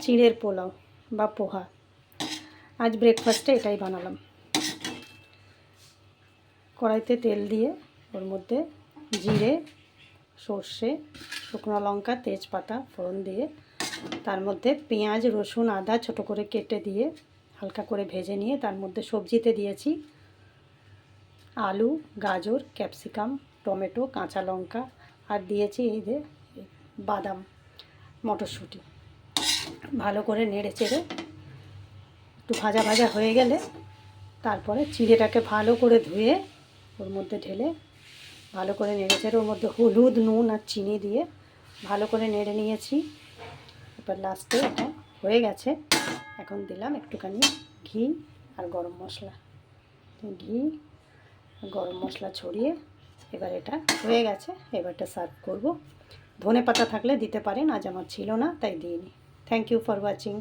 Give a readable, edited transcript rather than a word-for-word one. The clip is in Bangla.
চিড়ের পোলাও বা পোহা। আজ ব্রেকফাস্টে এটাই বানালাম। কড়াইতে তেল দিয়ে ওর মধ্যে জিরে, সর্ষে, শুকনো লঙ্কা, তেজপাতা ফোড়ন দিয়ে তার মধ্যে পেঁয়াজ, রসুন, আদা ছোটো করে কেটে দিয়ে হালকা করে ভেজে নিয়ে তার মধ্যে সবজিতে দিয়েছি আলু, গাজর, ক্যাপসিকাম, টমেটো, কাঁচা লঙ্কা আর দিয়েছি এই যে বাদাম, মটরশুঁটি। ভালো করে নেড়ে চেড়ে একটু ভাজা ভাজা হয়ে গেলে তারপরে চিড়েটাকে ভালো করে ধুয়ে ওর মধ্যে ঢেলে ভালো করে নেড়ে চেড়ে ওর মধ্যে হলুদ, নুন আর চিনি দিয়ে ভালো করে নেড়ে নিয়েছি। এবার লাস্টে এটা হয়ে গেছে। এখন দিলাম একটুখানি ঘি আর গরম মশলা। ঘি গরম মশলা ছড়িয়ে এবার এটা হয়ে গেছে। এবারটা সার্ভ করব। ধনে পাতা থাকলে দিতে পারেন, আজ আমার ছিল না তাই দিইনি। Thank you for watching.